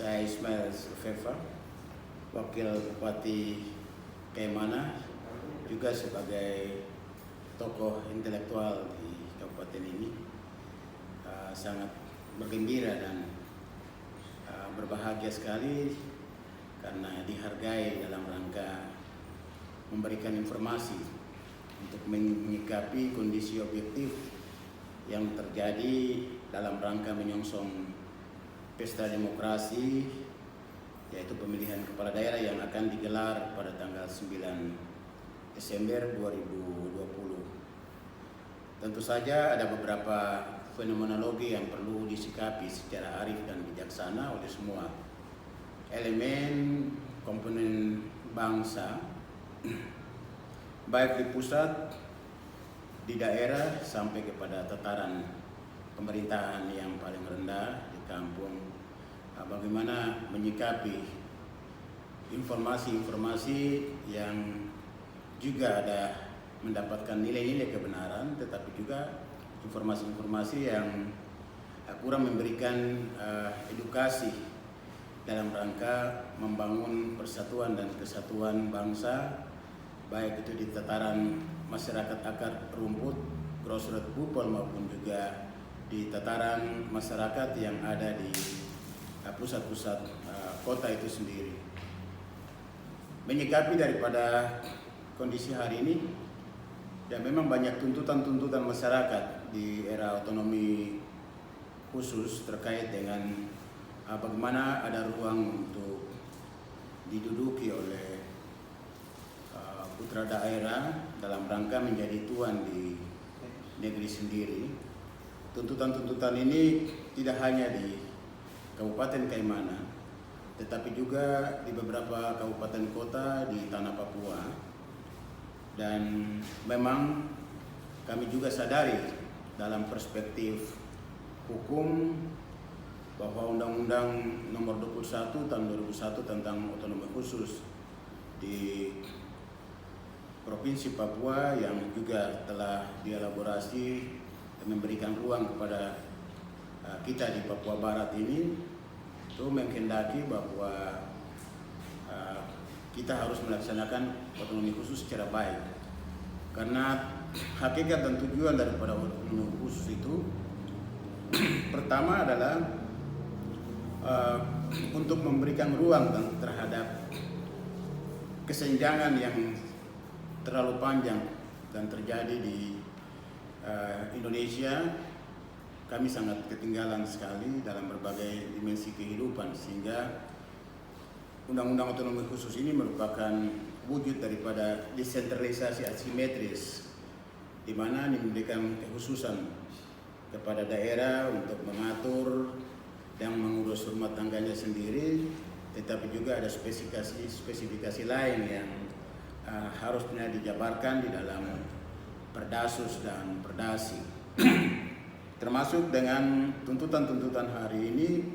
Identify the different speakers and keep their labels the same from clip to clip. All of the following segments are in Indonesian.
Speaker 1: Saya Ismail Sulfeva, Wakil Bupati Kaimana, juga sebagai tokoh intelektual di kabupaten ini. Sangat bergembira dan berbahagia sekali karena dihargai dalam rangka memberikan informasi untuk menyikapi kondisi objektif yang terjadi dalam rangka menyongsong pesta demokrasi, yaitu pemilihan kepala daerah yang akan digelar pada tanggal 9 Desember 2020. Tentu saja ada beberapa fenomenologi yang perlu disikapi secara arif dan bijaksana oleh semua elemen komponen bangsa, baik di pusat, di daerah, sampai kepada tataran pemerintahan yang paling rendah di kampung. Bagaimana menyikapi informasi-informasi yang juga ada mendapatkan nilai-nilai kebenaran, tetapi juga informasi-informasi yang kurang memberikan edukasi dalam rangka membangun persatuan dan kesatuan bangsa, baik itu di tataran masyarakat akar rumput, grassroots people, maupun juga di tataran masyarakat yang ada di pusat-pusat kota itu sendiri. Menyikapi daripada kondisi hari ini, dan memang banyak tuntutan-tuntutan masyarakat di era otonomi khusus terkait dengan bagaimana ada ruang untuk diduduki oleh putra daerah dalam rangka menjadi tuan di negeri sendiri. Tuntutan-tuntutan ini tidak hanya di Kabupaten Kaimana, tetapi juga di beberapa kabupaten kota di tanah Papua. Dan memang kami juga sadari dalam perspektif hukum bahwa Undang-Undang Nomor 21 Tahun 2001 tentang otonomi khusus di Provinsi Papua yang juga telah dielaborasi dan memberikan ruang kepada kita di Papua Barat ini, itu menghendaki bahwa kita harus melaksanakan otonomi khusus secara baik. Karena hakikat dan tujuan daripada otonomi khusus itu pertama adalah untuk memberikan ruang terhadap kesenjangan yang terlalu panjang dan terjadi di Indonesia. Kami sangat ketinggalan sekali dalam berbagai dimensi kehidupan, sehingga Undang-Undang Otonomi Khusus ini merupakan wujud daripada desentralisasi asimetris, di mana memberikan kekhususan kepada daerah untuk mengatur dan mengurus rumah tangganya sendiri, tetapi juga ada spesifikasi lain yang harusnya dijabarkan di dalam Perdasus dan Perdasi. Termasuk dengan tuntutan-tuntutan hari ini,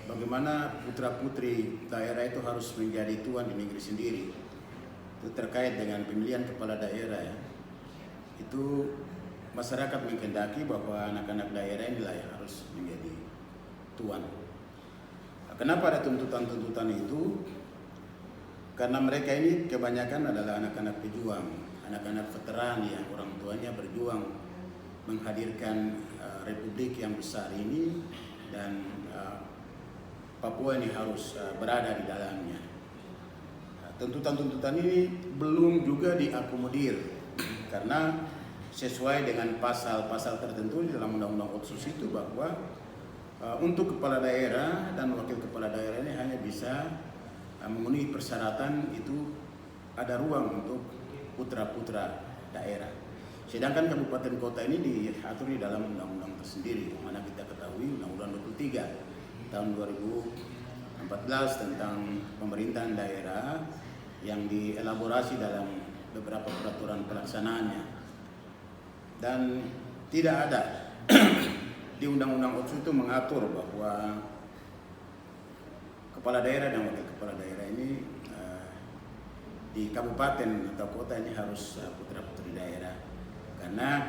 Speaker 1: bagaimana putra-putri daerah itu harus menjadi tuan di negeri sendiri. Itu terkait dengan pemilihan kepala daerah ya. Itu masyarakat menghendaki bahwa anak-anak daerah inilah yang harus menjadi tuan. Kenapa ada tuntutan-tuntutan itu? Karena mereka ini kebanyakan adalah anak-anak pejuang, anak-anak veteran yang orang tuanya berjuang menghadirkan republik yang besar ini, dan Papua ini harus berada di dalamnya. Tuntutan-tuntutan ini belum juga diakomodir karena sesuai dengan pasal-pasal tertentu di dalam Undang-Undang Otsus itu bahwa untuk kepala daerah dan wakil kepala daerah ini hanya bisa memenuhi persyaratan itu ada ruang untuk putra-putra daerah. Sedangkan kabupaten kota ini diatur di dalam undang-undang tersendiri, mana kita ketahui Undang-Undang 23 tahun 2014 tentang pemerintahan daerah yang dielaborasi dalam beberapa peraturan pelaksanaannya. Dan tidak ada di Undang-Undang Otsus itu mengatur bahwa kepala daerah dan wakil kepala daerah ini di kabupaten atau kota ini harus putra-putri daerah. Karena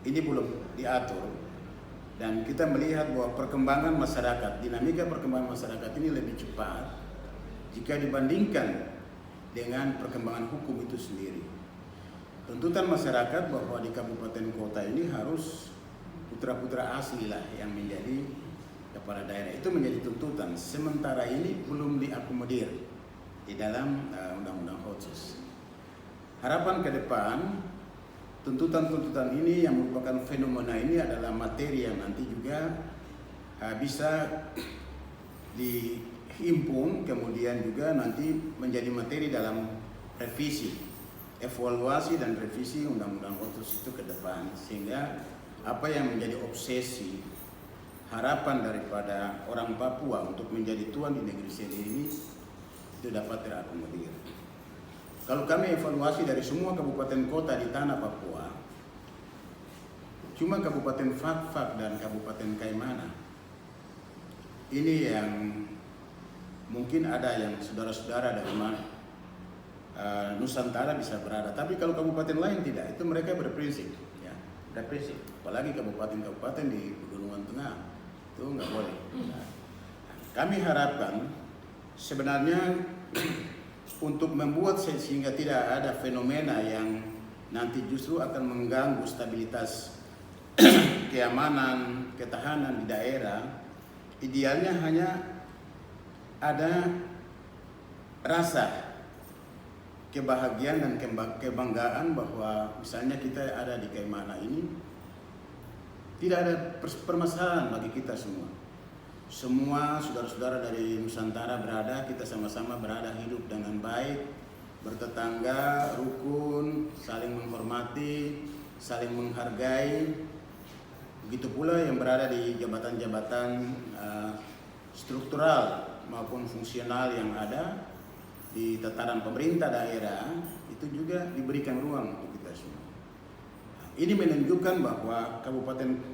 Speaker 1: ini belum diatur Dan kita melihat bahwa perkembangan masyarakat, dinamika perkembangan masyarakat ini lebih cepat jika dibandingkan dengan perkembangan hukum itu sendiri. Tuntutan masyarakat bahwa di kabupaten kota ini harus putra-putra asli lah yang menjadi kepala daerah, itu menjadi tuntutan. Sementara ini belum diakomodir di dalam undang-undang Otsus. Harapan ke depan, tuntutan-tuntutan ini yang merupakan fenomena ini adalah materi yang nanti juga bisa dihimpun, kemudian juga nanti menjadi materi dalam revisi, evaluasi dan revisi undang-undang Otsus itu ke depan, sehingga apa yang menjadi obsesi harapan daripada orang Papua untuk menjadi tuan di negeri sendiri itu dapat terakomodir. Kalau kami evaluasi dari semua kabupaten kota di tanah Papua, cuma Kabupaten Fak-Fak dan Kabupaten Kaimana ini yang mungkin ada yang saudara-saudara dari Nusantara bisa berada, tapi kalau kabupaten lain tidak, itu mereka berprinsip, ya, berprinsip. Apalagi kabupaten-kabupaten di Pegunungan Tengah itu nggak boleh. Nah, kami harapkan sebenarnya untuk membuat sehingga tidak ada fenomena yang nanti justru akan mengganggu stabilitas keamanan, ketahanan di daerah, idealnya hanya ada rasa kebahagiaan dan kebanggaan bahwa misalnya kita ada di Kaimana ini, tidak ada permasalahan bagi kita semua. Semua saudara-saudara dari Nusantara berada, kita sama-sama berada hidup dengan baik, bertetangga, rukun, saling menghormati, saling menghargai. Begitu pula yang berada di jabatan-jabatan struktural maupun fungsional yang ada di tataran pemerintah daerah, itu juga diberikan ruang untuk kita semua. Ini menunjukkan bahwa kabupaten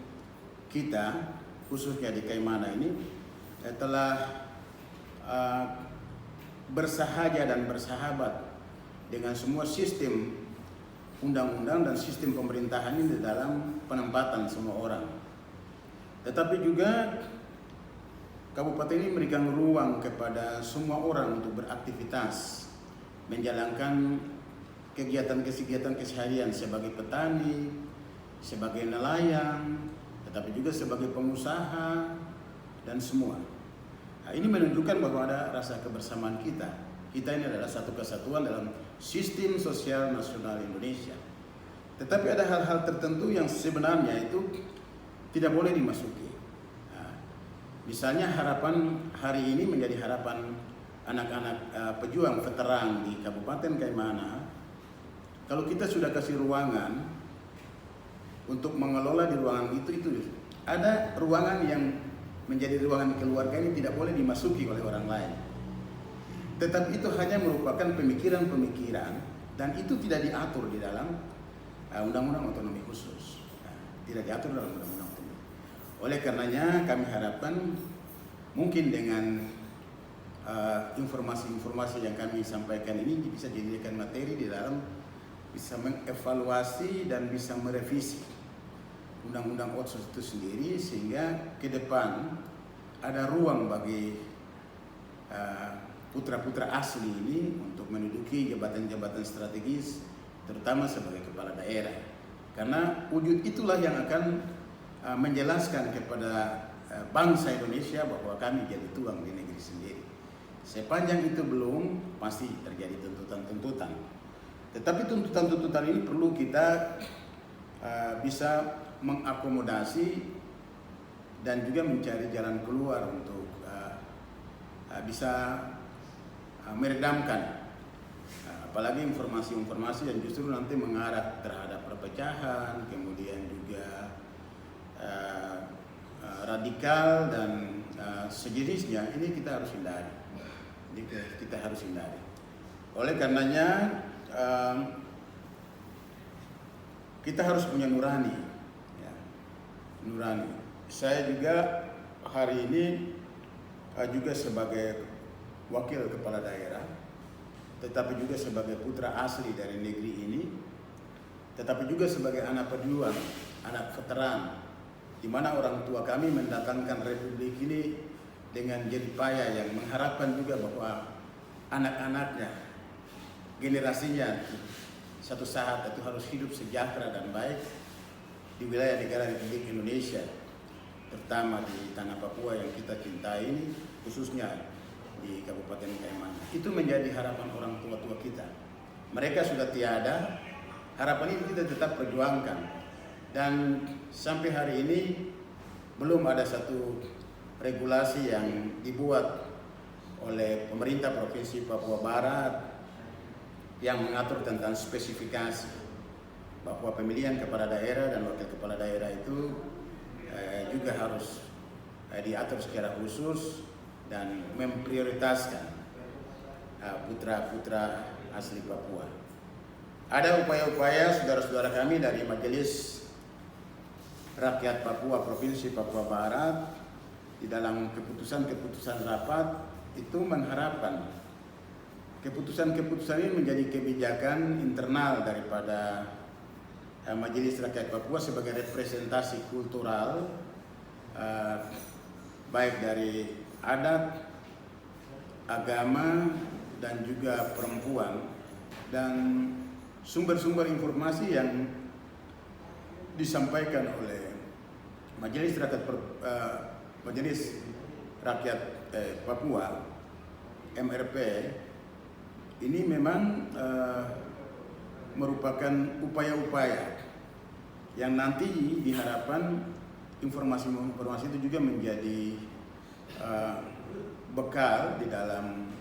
Speaker 1: kita, khususnya di Kaimana ini, telah bersahaja dan bersahabat dengan semua sistem undang-undang dan sistem pemerintahan ini dalam penempatan semua orang. Tetapi juga kabupaten ini memberikan ruang kepada semua orang untuk beraktivitas, menjalankan kegiatan-kegiatan keseharian sebagai petani, sebagai nelayan, tetapi juga sebagai pengusaha dan semua. Nah, ini menunjukkan bahwa ada rasa kebersamaan kita. Kita ini adalah satu kesatuan dalam sistem sosial nasional Indonesia. Tetapi ada hal-hal tertentu yang sebenarnya itu tidak boleh dimasuki. Nah, misalnya harapan hari ini menjadi harapan anak-anak pejuang veteran di Kabupaten Kaimana. Kalau kita sudah kasih ruangan untuk mengelola di ruangan itu ada ruangan yang menjadi ruangan keluarga ini tidak boleh dimasuki oleh orang lain. Tetapi itu hanya merupakan pemikiran-pemikiran dan itu tidak diatur di dalam Undang-Undang Otonomi Khusus. Tidak diatur dalam Undang-Undang Otonomi. Oleh karenanya kami harapkan mungkin dengan informasi-informasi yang kami sampaikan ini bisa dijadikan materi di dalam bisa mengevaluasi dan bisa merevisi Undang-Undang Otsus itu sendiri, sehingga ke depan ada ruang bagi putra-putra asli ini untuk menduduki jabatan-jabatan strategis, terutama sebagai kepala daerah. Karena wujud itulah yang akan menjelaskan kepada bangsa Indonesia bahwa kami jadi tuang di negeri sendiri. Sepanjang itu belum, pasti terjadi tuntutan-tuntutan. Tetapi tuntutan-tuntutan ini perlu kita bisa mengakomodasi dan juga mencari jalan keluar untuk bisa meredamkan apalagi informasi-informasi yang justru nanti mengarah terhadap perpecahan, kemudian juga radikal dan sejenisnya. Ini kita harus hindari. Oleh karenanya kita harus punya nurani, ya. Nurani. Saya juga hari ini juga sebagai wakil kepala daerah, tetapi juga sebagai putra asli dari negeri ini, tetapi juga sebagai anak pejuang, anak veteran di mana orang tua kami mendatangkan republik ini dengan jerih payah yang mengharapkan juga bahwa anak-anaknya, generasinya satu saat itu harus hidup sejahtera dan baik di wilayah negara Republik Indonesia, terutama di tanah Papua yang kita cintai ini, khususnya di Kabupaten Kaimana. Itu menjadi harapan orang tua-tua kita. Mereka sudah tiada, harapan ini kita tetap perjuangkan. Dan sampai hari ini belum ada satu regulasi yang dibuat oleh pemerintah Provinsi Papua Barat yang mengatur tentang spesifikasi bahwa pemilihan kepala daerah dan wakil kepala daerah itu juga harus diatur secara khusus dan memprioritaskan putra-putra asli Papua. Ada upaya-upaya saudara-saudara kami dari Majelis Rakyat Papua Provinsi Papua Barat di dalam keputusan-keputusan rapat itu mengharapkan keputusan-keputusan ini menjadi kebijakan internal daripada Majelis Rakyat Papua sebagai representasi kultural baik dari adat, agama, dan juga perempuan, dan sumber-sumber informasi yang disampaikan oleh Majelis Rakyat Papua MRP ini memang merupakan upaya-upaya yang nanti diharapkan informasi-informasi itu juga menjadi bekal di dalam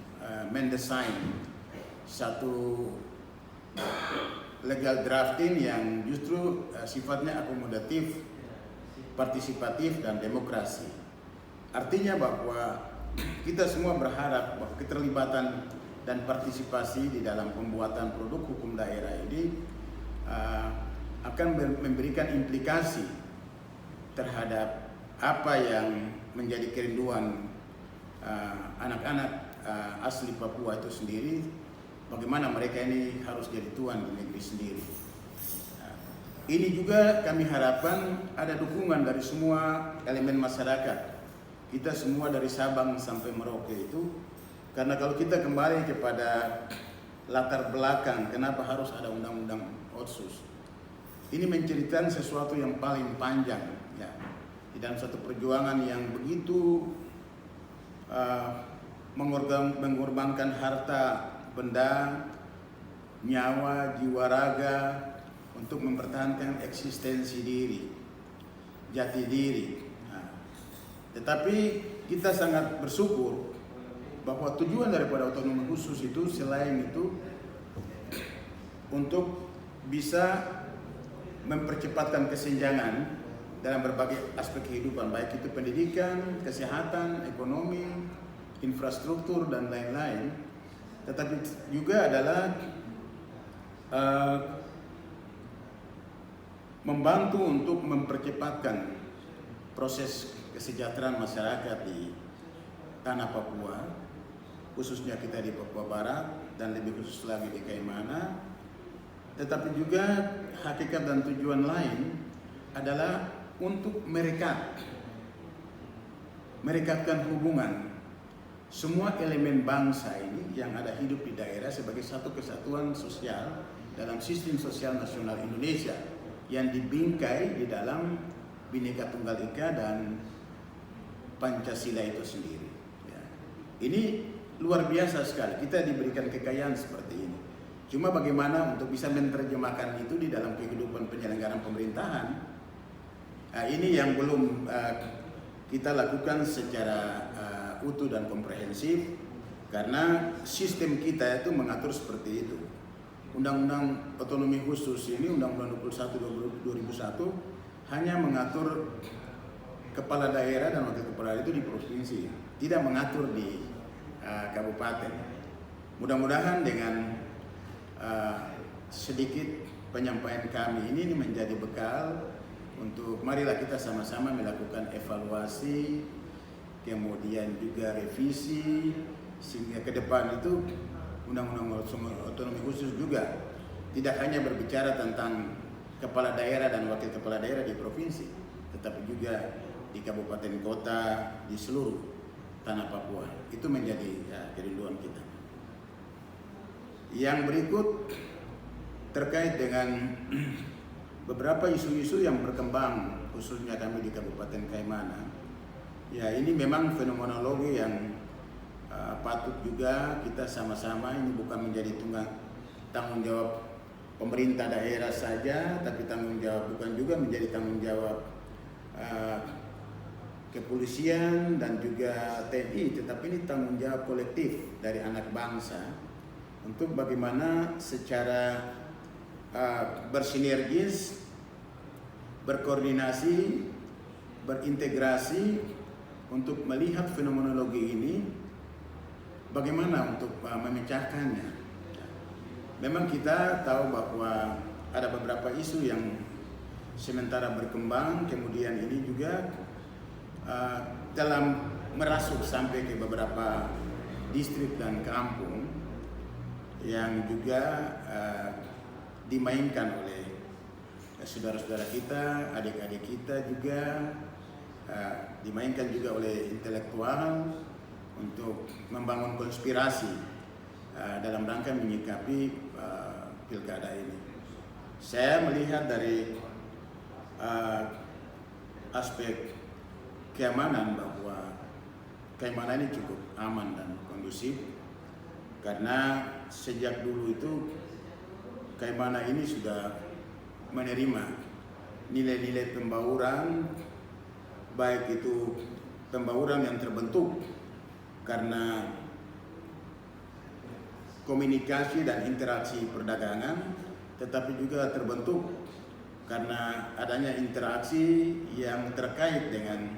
Speaker 1: mendesain satu legal drafting yang justru sifatnya akomodatif, partisipatif, dan demokrasi. Artinya bahwa kita semua berharap bahwa keterlibatan dan partisipasi di dalam pembuatan produk hukum daerah ini akan memberikan implikasi terhadap apa yang menjadi kerinduan anak-anak asli Papua itu sendiri, bagaimana mereka ini harus jadi tuan di negeri sendiri. Ini juga kami harapkan ada dukungan dari semua elemen masyarakat, kita semua dari Sabang sampai Merauke itu. Karena kalau kita kembali kepada latar belakang kenapa harus ada undang-undang Otsus, ini menceritakan sesuatu yang paling panjang ya, di dalam satu perjuangan yang begitu mengorbankan harta, benda, nyawa, jiwa raga untuk mempertahankan eksistensi diri, jati diri. Tetapi kita sangat bersyukur bahwa tujuan daripada otonomi khusus itu selain itu untuk bisa mempercepatkan kesenjangan dalam berbagai aspek kehidupan, baik itu pendidikan, kesehatan, ekonomi, infrastruktur, dan lain-lain. Tetapi juga adalah membantu untuk mempercepatkan proses kesejahteraan masyarakat di tanah Papua, khususnya kita di Papua Barat dan lebih khusus lagi di Kaimana. Tetapi juga hakikat dan tujuan lain adalah untuk merekatkan hubungan semua elemen bangsa ini yang ada hidup di daerah sebagai satu kesatuan sosial dalam sistem sosial nasional Indonesia yang dibingkai di dalam Bhinneka Tunggal Ika dan Pancasila itu sendiri. Ya. Ini luar biasa sekali, kita diberikan kekayaan seperti ini. Cuma bagaimana untuk bisa menerjemahkan itu di dalam kehidupan penyelenggaraan pemerintahan, ini yang belum kita lakukan secara utuh dan komprehensif, karena sistem kita itu mengatur seperti itu. Undang-Undang Otonomi Khusus ini, Undang-Undang 21 2001 hanya mengatur kepala daerah dan wakil kepala daerah itu di provinsi, tidak mengatur di kabupaten. Mudah-mudahan dengan sedikit penyampaian kami ini menjadi bekal untuk marilah kita sama-sama melakukan evaluasi, kemudian juga revisi, sehingga ke depan itu Undang-Undang Otonomi Khusus juga tidak hanya berbicara tentang kepala daerah dan wakil kepala daerah di provinsi, tetapi juga di kabupaten kota, di seluruh tanah Papua. Itu menjadi kerinduan kita. Yang berikut terkait dengan beberapa isu-isu yang berkembang, khususnya kami di Kabupaten Kaimana. Ya, ini memang fenomenologi yang patut juga kita sama-sama, ini bukan menjadi tanggung jawab pemerintah daerah saja, tapi bukan juga menjadi tanggung jawab kepolisian dan juga TNI, tetapi ini tanggung jawab kolektif dari anak bangsa untuk bagaimana secara bersinergis, berkoordinasi, berintegrasi untuk melihat fenomenologi ini, bagaimana untuk memecahkannya. Memang kita tahu bahwa ada beberapa isu yang sementara berkembang, kemudian ini juga dalam merasuk sampai ke beberapa distrik dan kampung yang juga dimainkan oleh saudara-saudara kita, adik-adik kita juga, dimainkan juga oleh intelektual untuk membangun konspirasi dalam rangka menyikapi pilkada ini. Saya melihat dari aspek keamanan bahwa Kaimana ini cukup aman dan kondusif, karena sejak dulu itu Kaimana ini sudah menerima nilai-nilai pembauran, baik itu pembauran yang terbentuk karena komunikasi dan interaksi perdagangan, tetapi juga terbentuk karena adanya interaksi yang terkait dengan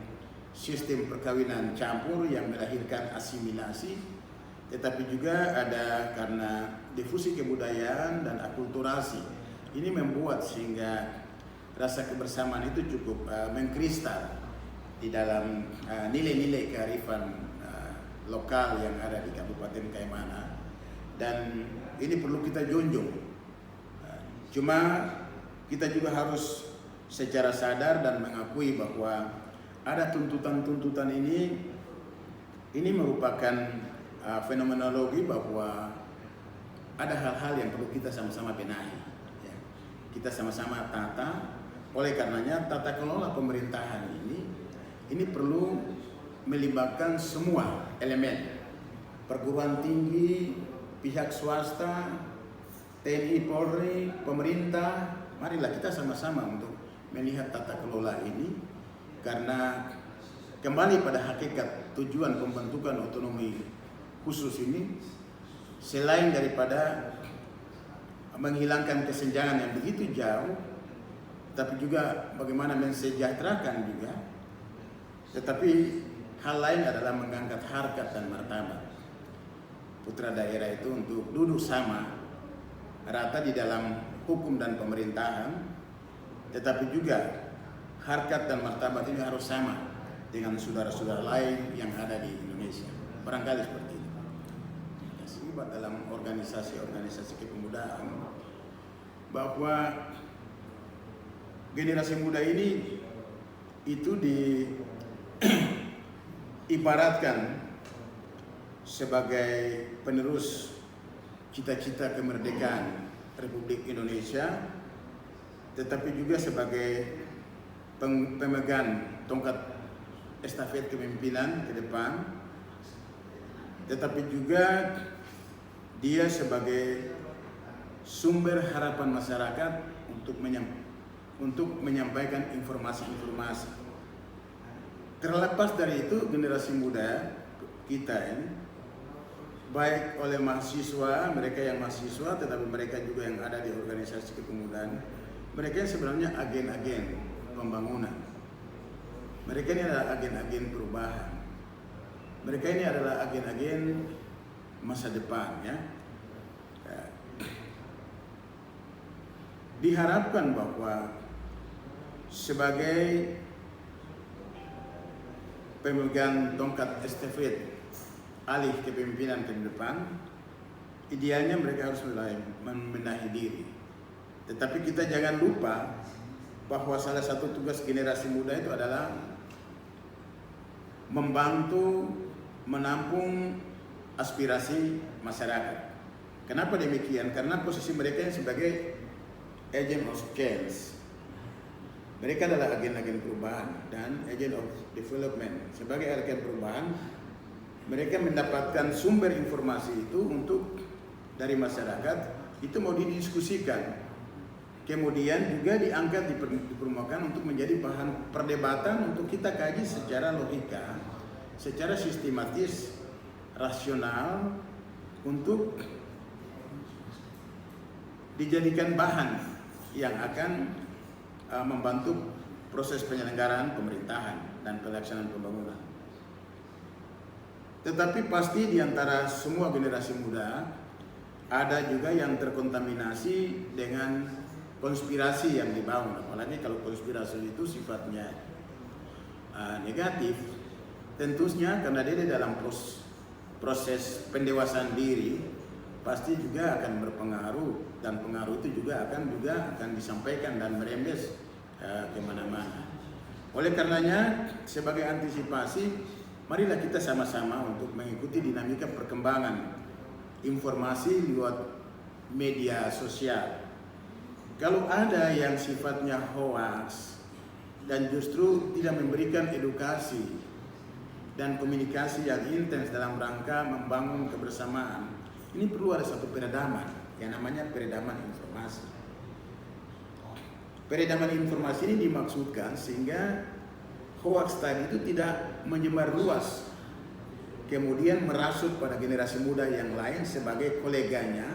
Speaker 1: sistem perkawinan campur yang melahirkan asimilasi, tetapi juga ada karena difusi kebudayaan dan akulturasi. Ini membuat sehingga rasa kebersamaan itu cukup mengkristal di dalam nilai-nilai kearifan lokal yang ada di Kabupaten Kaimana, dan ini perlu kita junjung. Cuma kita juga harus secara sadar dan mengakui bahwa ada tuntutan-tuntutan ini merupakan fenomenologi bahwa ada hal-hal yang perlu kita sama-sama benahi, ya. Kita sama-sama tata. Oleh karenanya tata kelola pemerintahan ini perlu melibatkan semua elemen, perguruan tinggi, pihak swasta, TNI, Polri, pemerintah. Marilah kita sama-sama untuk melihat tata kelola ini, karena kembali pada hakikat tujuan pembentukan otonomi khusus ini, selain daripada menghilangkan kesenjangan yang begitu jauh, tapi juga bagaimana mensejahterakan juga, tetapi hal lain adalah mengangkat harkat dan martabat putra daerah itu untuk duduk sama rata di dalam hukum dan pemerintahan, tetapi juga harkat dan martabat ini harus sama dengan saudara-saudara lain yang ada di Indonesia. Barangkali seperti itu. Sebab dalam organisasi-organisasi kepemudaan bahwa generasi muda ini itu diibaratkan sebagai penerus cita-cita kemerdekaan Republik Indonesia, tetapi juga sebagai pemegang tongkat estafet kepemimpinan ke depan, tetapi juga dia sebagai sumber harapan masyarakat untuk menyampaikan informasi-informasi. Terlepas dari itu, generasi muda kita ini, baik oleh mahasiswa, mereka yang mahasiswa, tetapi mereka juga yang ada di organisasi kepemudaan, mereka sebenarnya agen-agen pembangunan. Mereka ini adalah agen-agen perubahan. Mereka ini adalah agen-agen masa depan, ya. Diharapkan bahwa sebagai pemegang tongkat estafet alih kepemimpinan ke depan, idealnya mereka harus mulai membenahi diri. Tetapi kita jangan lupa bahwa salah satu tugas generasi muda itu adalah membantu menampung aspirasi masyarakat. Kenapa demikian? Karena posisi mereka sebagai agent of change. Mereka adalah agen-agen perubahan dan agent of development. Sebagai agen perubahan, mereka mendapatkan sumber informasi itu dari masyarakat, itu mau didiskusikan. Kemudian juga diangkat di permukaan untuk menjadi bahan perdebatan untuk kita kaji secara logika, secara sistematis, rasional, untuk dijadikan bahan yang akan membantu proses penyelenggaraan pemerintahan dan pelaksanaan pembangunan. Tetapi pasti di antara semua generasi muda ada juga yang terkontaminasi dengan konspirasi yang dibangun, apalagi kalau konspirasi itu sifatnya negatif, tentunya karena dia dalam proses pendewasaan diri pasti juga akan berpengaruh, dan pengaruh itu juga akan disampaikan dan merembes kemana-mana. Oleh karenanya, sebagai antisipasi, marilah kita sama-sama untuk mengikuti dinamika perkembangan informasi lewat media sosial. Kalau ada yang sifatnya hoax dan justru tidak memberikan edukasi dan komunikasi yang intens dalam rangka membangun kebersamaan, ini perlu ada satu peredaman yang namanya peredaman informasi. Peredaman informasi ini dimaksudkan sehingga hoax tadi itu tidak menyebar luas, kemudian merasuk pada generasi muda yang lain sebagai koleganya,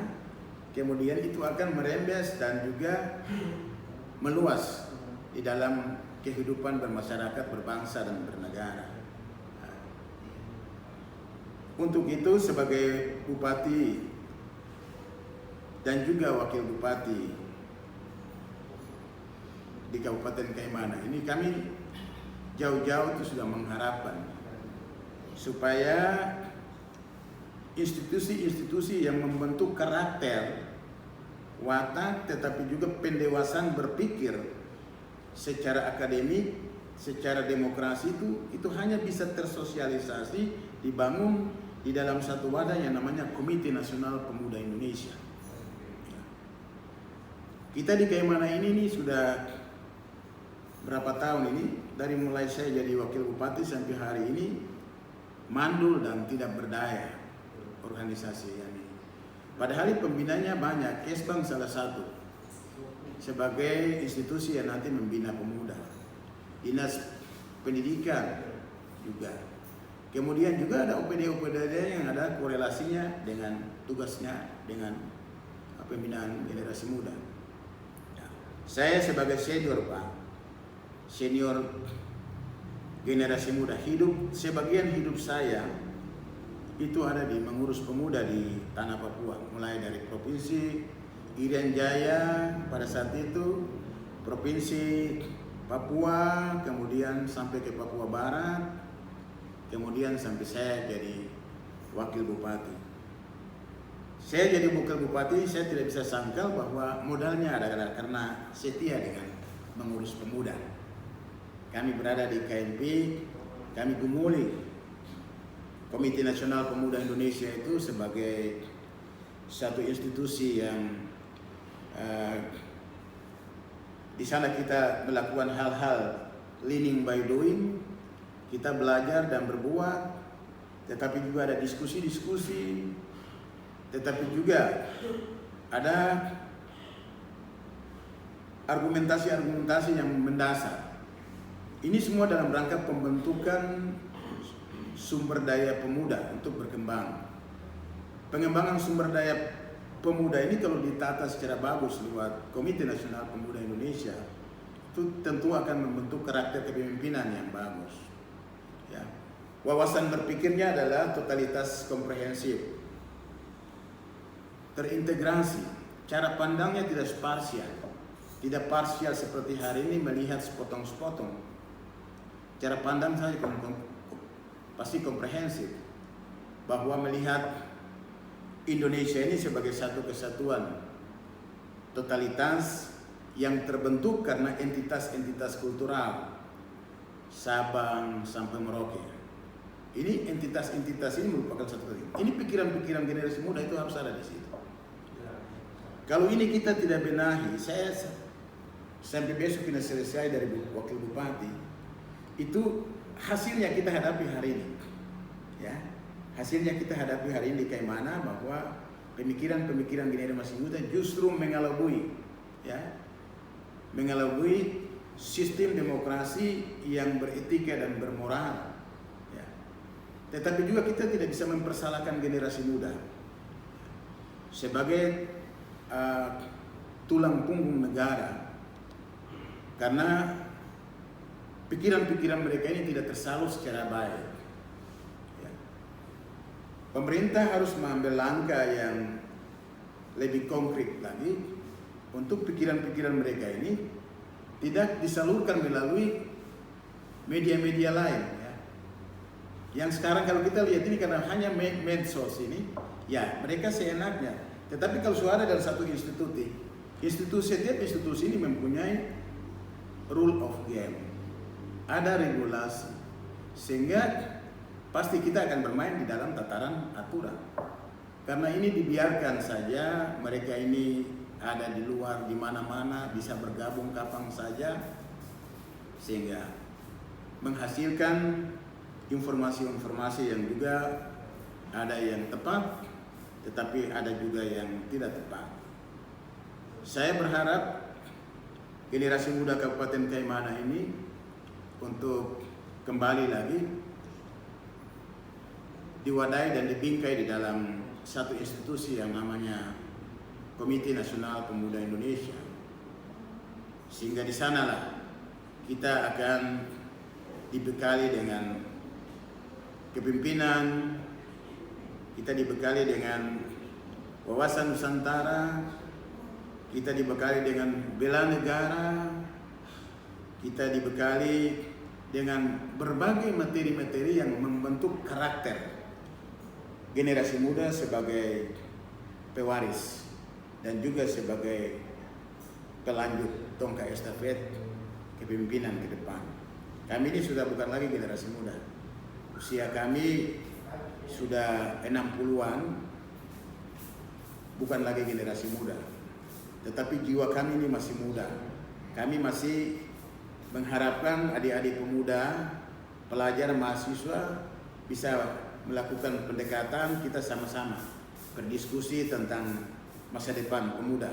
Speaker 1: kemudian itu akan merembes dan juga meluas di dalam kehidupan bermasyarakat, berbangsa dan bernegara. Untuk itu sebagai bupati dan juga wakil bupati di Kabupaten Kaimana ini, kami jauh-jauh itu sudah mengharapkan supaya institusi-institusi yang membentuk karakter, watak, tetapi juga pendewasaan berpikir secara akademik, secara demokrasi itu hanya bisa tersosialisasi, dibangun di dalam satu wadah yang namanya Komite Nasional Pemuda Indonesia. Kita di Kaimana ini sudah berapa tahun ini, dari mulai saya jadi wakil bupati sampai hari ini, mandul dan tidak berdaya organisasi ini. Padahal pembinanya banyak, Kesbang salah satu sebagai institusi yang nanti membina pemuda, dinas pendidikan juga, kemudian juga ada OPD-OPD yang ada korelasinya dengan tugasnya dengan pembinaan generasi muda. Saya sebagai senior generasi muda, sebagian hidup saya itu ada di mengurus pemuda di tanah Papua, mulai dari provinsi Irian Jaya pada saat itu, provinsi Papua, kemudian sampai ke Papua Barat, kemudian sampai saya jadi wakil bupati. Saya jadi wakil bupati, saya tidak bisa sangkal bahwa modalnya ada karena setia dengan mengurus pemuda. Kami berada di KMP, kami gumuli Komite Nasional Pemuda Indonesia itu sebagai satu institusi yang di sana kita melakukan hal-hal learning by doing, kita belajar dan berbuat, tetapi juga ada diskusi-diskusi, tetapi juga ada argumentasi-argumentasi yang mendasar. Ini semua dalam rangka pembentukan sumber daya pemuda untuk berkembang. Pengembangan sumber daya pemuda ini kalau ditata secara bagus lewat Komite Nasional Pemuda Indonesia, itu tentu akan membentuk karakter kepemimpinan yang bagus. Ya. Wawasan berpikirnya adalah totalitas komprehensif, terintegrasi. Cara pandangnya tidak parsial seperti hari ini melihat sepotong-sepotong. Cara pandang saya pasti komprehensif, bahwa melihat Indonesia ini sebagai satu kesatuan, totalitas yang terbentuk karena entitas-entitas kultural Sabang sampai Merauke. Ini entitas-entitas ini merupakan satu kali. Ini pikiran-pikiran generasi muda itu harus ada di situ. Kalau ini kita tidak benahi, saya sampai besok ini selesai dari wakil bupati, itu hasilnya kita hadapi hari ini. Ya, hasilnya kita hadapi hari ini kayak mana, bahwa pemikiran-pemikiran generasi muda justru mengelabui, ya, mengelabui sistem demokrasi yang beretika dan bermoral. Ya. Tetapi juga kita tidak bisa mempersalahkan generasi muda sebagai tulang punggung negara, karena pikiran-pikiran mereka ini tidak tersalur secara baik. Ya. Pemerintah harus mengambil langkah yang lebih konkret lagi untuk pikiran-pikiran mereka ini tidak disalurkan melalui media-media lain. Ya. Yang sekarang kalau kita lihat ini karena hanya medsos ini, ya mereka seenaknya. Tetapi kalau sudah ada dalam satu setiap institusi ini mempunyai rule of game, ada regulasi, sehingga pasti kita akan bermain di dalam tataran aturan. Karena ini dibiarkan saja, mereka ini ada di luar, di mana-mana, bisa bergabung kapan saja, sehingga menghasilkan informasi-informasi yang juga ada yang tepat, tetapi ada juga yang tidak tepat. Saya berharap generasi muda Kabupaten Kaimana ini untuk kembali lagi diwadahi dan dibingkai di dalam satu institusi yang namanya Komite Nasional Pemuda Indonesia, sehingga di sanalah kita akan dibekali dengan kepemimpinan, kita dibekali dengan wawasan Nusantara, kita dibekali dengan bela negara, kita dibekali dengan berbagai materi-materi yang membentuk karakter generasi muda sebagai pewaris dan juga sebagai pelanjut tongkat estafet kepemimpinan ke depan. Kami ini sudah bukan lagi generasi muda. Usia kami sudah 60-an, bukan lagi generasi muda. Tetapi jiwa kami ini masih muda. Kami masih mengharapkan adik-adik pemuda, pelajar, mahasiswa bisa melakukan pendekatan, kita sama-sama berdiskusi tentang masa depan pemuda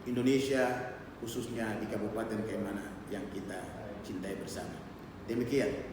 Speaker 1: Indonesia, khususnya di Kabupaten Kaimana yang kita cintai bersama. Demikian.